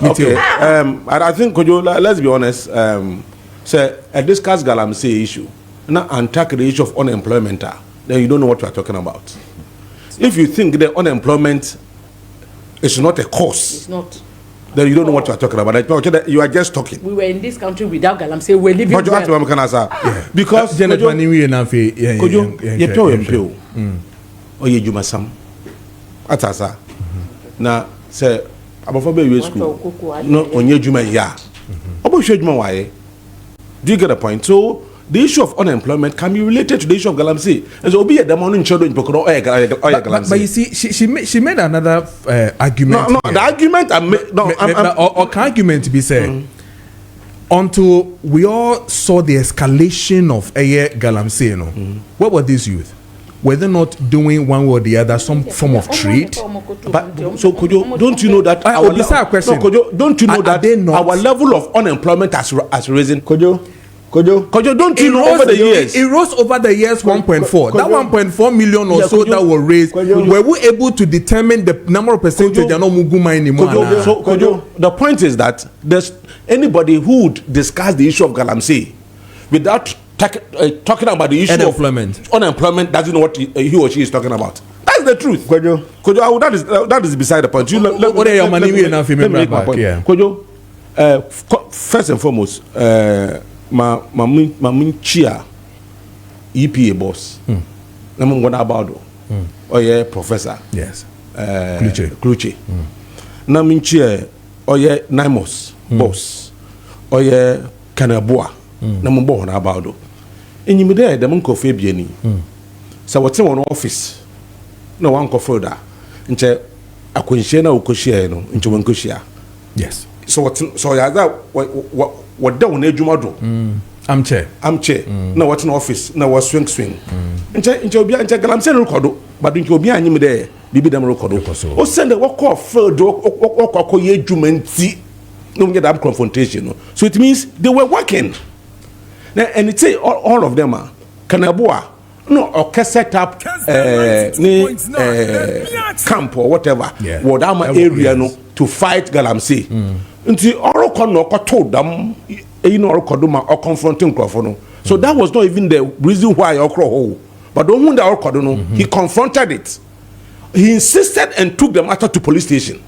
Okay. I think let's be honest. Say discuss galamsey issue, now and tackle the issue of unemployment. Then you don't know what you are talking about. If you think the unemployment is not a cause, it's not. Then you don't know what you are talking about. You are just talking. We were in this country without galamsey. We're living well. Because now say abofo be we school no onye juma ya obo hwe juma waye. Do you get the point? So the issue of unemployment can be related to the issue of galamsey. And so obi edam on nchodo npokoro galamsey. But you see, she made another argument. No, the argument or can argument be said until we all saw the escalation of galamsey. What were these youth? Were they not doing one way or the other some form of trade? But so don't you know that don't you know that our level of unemployment has risen? Kojo, don't you know over the years? It rose over the years 1.4. That 1.4 million or so that were raised. Were we able to determine the number of percentage and Muguma anymore? The point is that there's anybody who would discuss the issue of galamsey without talking about the issue of unemployment doesn't know what he or she is talking about. That's the truth. Kojo, that is beside the point. What are your money enough? Let me make my point. Kojo, first and foremost, my chia EPA boss. I'm going about professor. Yes. Kluche. Na chia Naimos boss. Kanabua. Na mbo na about. Enyim there dem nko fe biani so what one office no one ko folder nche akonhye na okohye no nche won kohia. Yes. So ya that what down adwuma do armchair na what in office na what swing nche obi nche galamsey record but nche obi anyim there bibi dem record o send what call field what ye adwuma nti no get that confrontation. So it means they were working. And it's all of them are Kanabua or set up camp or whatever what area no to fight galamsey. Until Orokono told them or confronting Crawford. So that was not even the reason why Okro. But the one that he confronted it. He insisted and took the matter to police station.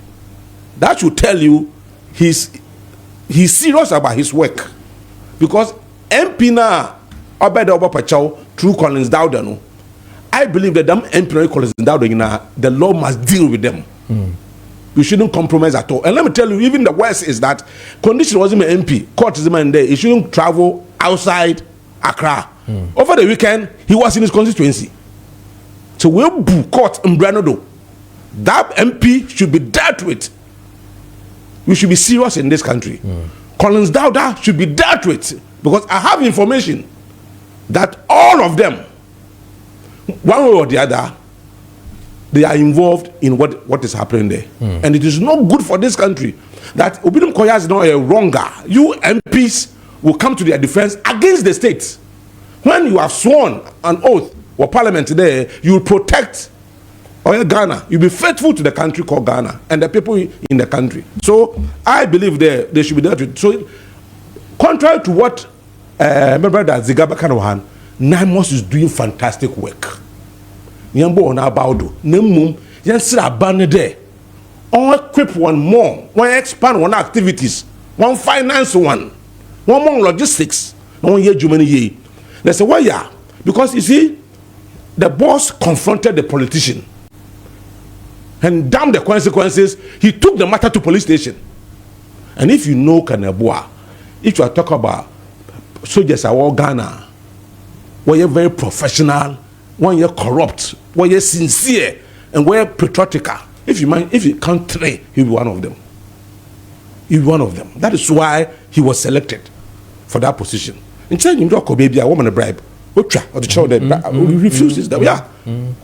That should tell you he's serious about his work. Because MP na Obeda Obapachao through Collins Dowden, no, I believe that them MP Collins Dowden the law must deal with them. You shouldn't compromise at all. And let me tell you, even the worst is that condition wasn't an MP, court is man there. He shouldn't travel outside Accra. Over the weekend, he was in his constituency. So we'll court in Branodo. That MP should be dealt with. We should be serious in this country. Collins Dowda should be dealt with. Because I have information that all of them, one way or the other, they are involved in what is happening there. And it is not good for this country that Obidum Koya is not a wronger. You MPs will come to their defense against the state. When you have sworn an oath or parliament there, you will protect Ghana. You'll be faithful to the country called Ghana and the people in the country. So I believe they should be dealt with. So contrary to what my brother Zigaba Kanohan, Naimos is doing fantastic work. Nyambo on Abaudo, Nemum, Yansira Banade, on equip one more, one expand one activities, one finance one more logistics, one year Jumani ye. They say, why yeah? Because you see, the boss confronted the politician and damn the consequences, he took the matter to police station. And if you know Kanabua, if you are talking about soldiers are all Ghana, where you're very professional, when you're corrupt, when you're sincere, and where patriotic, if you can't train, he'll be one of them. He'll be one of them. That is why he was selected for that position. In China, baby, a woman a bribe, or the child refuses them. Yeah,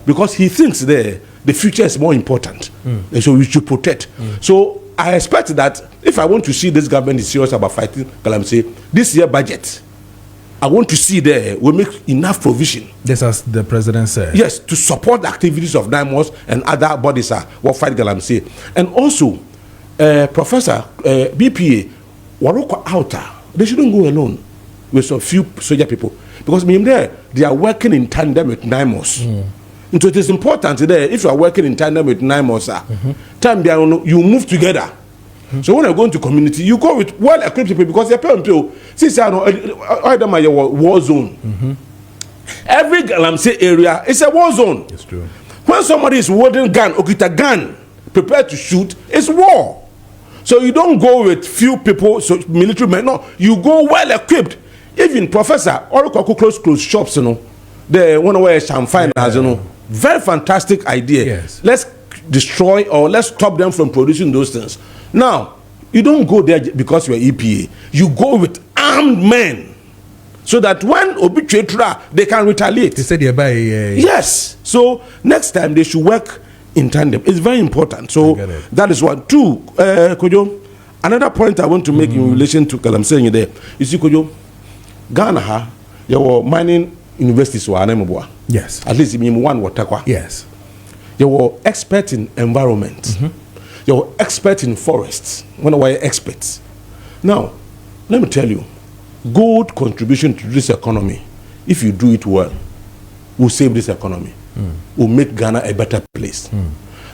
because he thinks the future is more important, and so we should protect. So I expect that if I want to see this government is serious about fighting galamsey, this year budget, I want to see there we make enough provision. Just as the president said. Yes, to support the activities of NIMOS and other bodies will fight galamsey. And also, Professor, BPA, Waroko outer, they shouldn't go alone with some few soldier people. Because they are working in tandem with NIMOS. And so it is important today, if you are working in tandem with NIMOS, you move together. So when you go into community, you go with well-equipped people because they're paying to since I know war zone. Every galamsey area is a war zone. It's true. When somebody is holding gun, okita gun, prepared to shoot, it's war. So you don't go with few people, so military men. No, you go well-equipped. Even Professor, all close shops, the one where champagne has, very fantastic idea. Yes. Let's destroy or let's stop them from producing those things. Now, you don't go there because you're EPA. You go with armed men so that when obituary they can retaliate. They said by yes. So next time they should work in tandem. It's very important. So that is one. Two, Kojo, another point I want to make in relation to what I'm saying there. You see, Kojo, Ghana, your mining universities were yes. At least in one water. Yes. You were expert in environment. You were expert in forests. One of our experts. Now, let me tell you, good contribution to this economy, if you do it well, will save this economy. Will make Ghana a better place.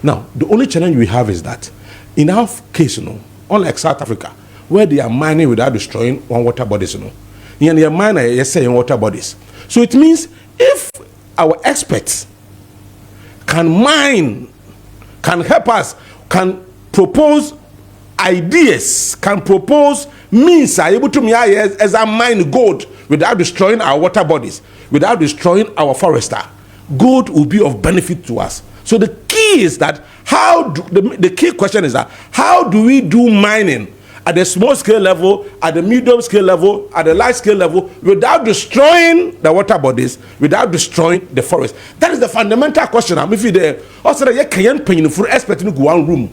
Now, the only challenge we have is that in our case, unlike South Africa, where they are mining without destroying one water bodies, and they are mining, in water bodies. So it means if our experts can mine, can help us, can propose ideas, can propose means are able to as a mine gold without destroying our water bodies, without destroying our forester, gold will be of benefit to us. So the key is that the key question is that how do we do mining at the small scale level, at the medium scale level, at the large scale level, without destroying the water bodies, without destroying the forest? That is the fundamental question. I'm if you there. Also, you can't pay for expert in one room.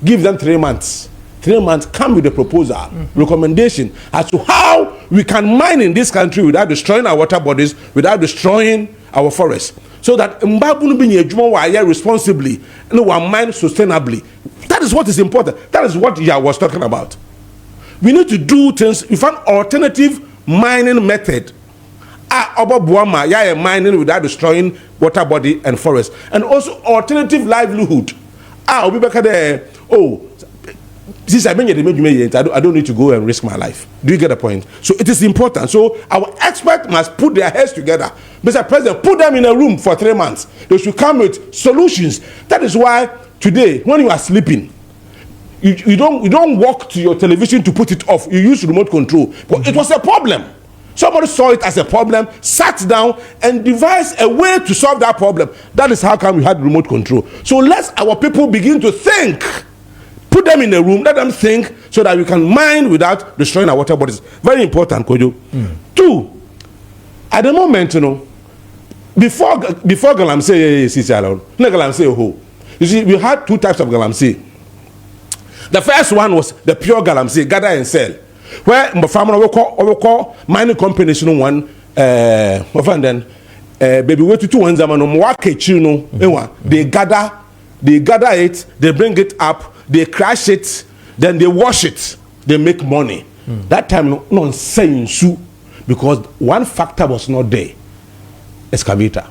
Give them 3 months. 3 months, come with a proposal, recommendation as to how we can mine in this country without destroying our water bodies, without destroying our forests. So that Mbabunu being a responsibly and we mine sustainably. That is what is important. That is what I was talking about. We need to do things. We find alternative mining method. Mining without destroying water body and forest. And also alternative livelihood. Since I don't need to go and risk my life. Do you get the point? So it is important. So our experts must put their heads together. Mr. President, put them in a room for 3 months. They should come with solutions. That is why today, when you are sleeping, you don't walk to your television to put it off. You use remote control. But it was a problem. Somebody saw it as a problem, sat down, and devised a way to solve that problem. That is how come we had remote control. So let our people begin to think. Put them in a room, let them think, so that we can mine without destroying our water bodies. Very important, Kojo. Two, at the moment, before galamsey, you see, we had two types of galamsey. The first one was the pure galamsey, gather and sell, where the farmer will call mining companies, one, baby, wait to 2 1 they gather it, they bring it up. They crash it, then they wash it, they make money. That time, no saying so, because one factor was not there: excavator.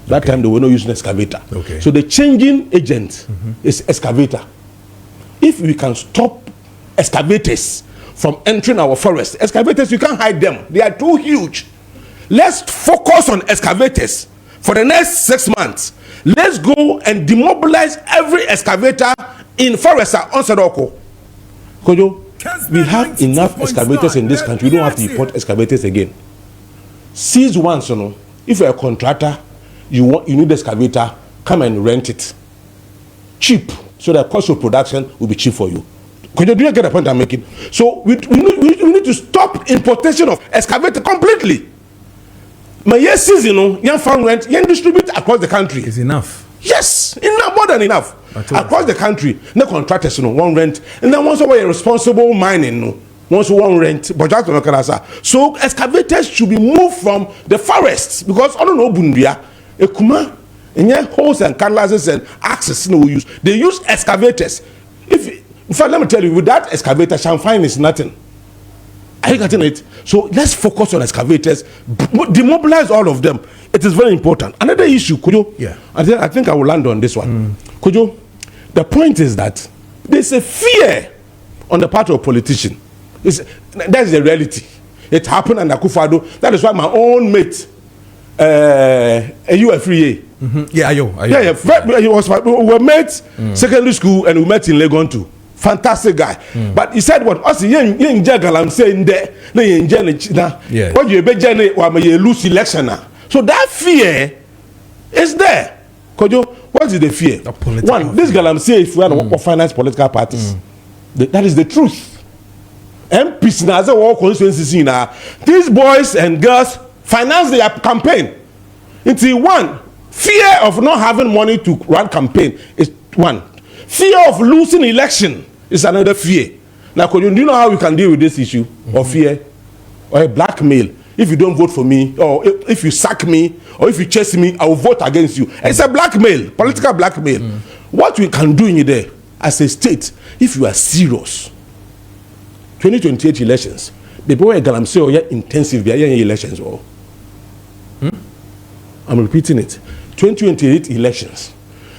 That time they were not using excavator. Okay. So the changing agent is excavator. If we can stop excavators from entering our forest, excavators, you can't hide them; they are too huge. Let's focus on excavators for the next 6 months. Let's go and demobilize every excavator in forest on Sadoko. Kojo, we have enough excavators in this country. We don't have to import excavators again. Seize once, if you're a contractor, you need excavator, come and rent it. Cheap, so the cost of production will be cheap for you. Kojo, do you get the point I'm making? So we need to stop importation of excavator completely. My yes season, young farm rent, young distribute across the country. It's enough. Yes, enough, more than enough. Across the country, no contractors, one rent, and then once over responsible mining, once one rent, but just so excavators should be moved from the forests because I don't know Bundia, Ekuma, and yeah, holes and cutlasses and axes no use. They use excavators. In fact, let me tell you, with that excavator, champagne is nothing. Are you getting it? So let's focus on excavators, demobilize all of them. It is very important. Another issue, Kojo. Yeah. I think I will land on this one. Kojo, the point is that there's a fear on the part of politicians. That's the reality. It happened under Akufo-Addo. That is why my own mate, UFRA. Yeah, he was. We were mates secondary school, and we met in Legon too. Fantastic guy. But he said what? Us yen galamsey in there. What you be jene wa me lose election na. So that fear is there. Kojo, what is the fear? One, this galamsey if we are finance political parties. That is the truth. MPs na say all constituencies na. These boys and girls finance their campaign. Until one, fear of not having money to run campaign is one. Fear of losing election is another fear. Now, do you know how we can deal with this issue of fear or a blackmail? If you don't vote for me, or if you sack me, or if you chase me, I will vote against you. It's a blackmail, political blackmail. What we can do in there as a state, if you are serious, 2028 elections, the people are galamsey or intensive elections. I'm repeating it. 2028 elections,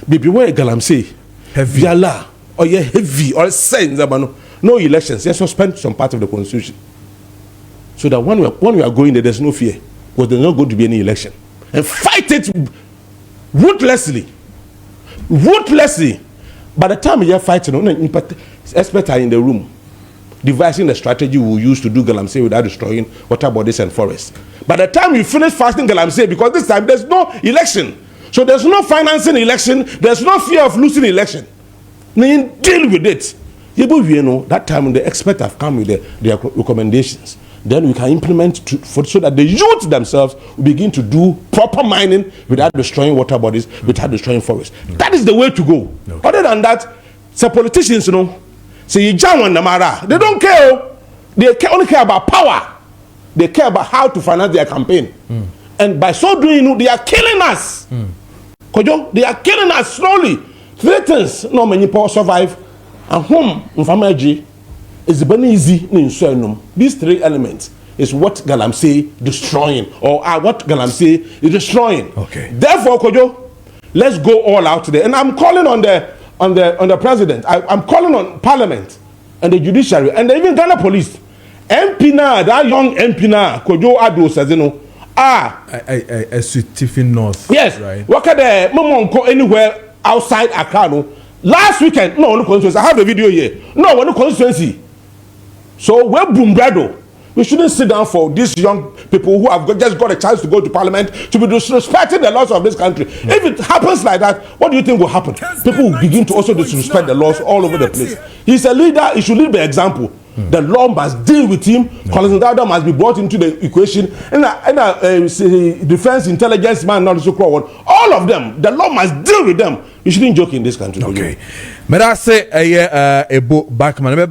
the people are galamsey. Heavy or heavy or sense no elections. Let's suspend some part of the constitution, so that when we are going there, there's no fear, because there's not going to be any election, and fight it ruthlessly. By the time we are fighting, experts are in the room devising the strategy we will use to do galamsey without destroying water bodies and forests. By the time we finish fighting galamsey, because this time there's no election. So there's no financing election. There's no fear of losing election. Then deal with it. That time when the experts have come with their recommendations, then we can implement so that the youth themselves will begin to do proper mining without destroying water bodies, without destroying forests. That is the way to go. Other than that, some politicians, say you jam on the mara. They don't care. They only care about power. They care about how to finance their campaign. And by so doing, they are killing us. Kojo, they are killing us slowly. Three things no many people survive, and home in family is very easy in Suenum. These three elements is what galamsey destroying, or what galamsey is destroying. Okay. Therefore, Kojo, let's go all out today. And I'm calling on the president. I'm calling on Parliament and the judiciary and even Ghana Police. MP now, that young MP now, Kojo Ado says, Stephen North. Yes. Right. What can the mom go anywhere outside Accra? No. Last weekend, no constituency. I have the video here. No, no constituency. So we're boombrado. We shouldn't sit down for these young people who have just got a chance to go to Parliament to be disrespecting the laws of this country. If it happens like that, what do you think will happen? People will begin to also disrespect the laws all over the place. He's a leader. He should lead by example. The law must deal with him. Colin Dada must be brought into the equation. And defense intelligence man, not so called. All of them, the law must deal with them. You shouldn't joke in this country. Okay. May I say, Ebo Buckman.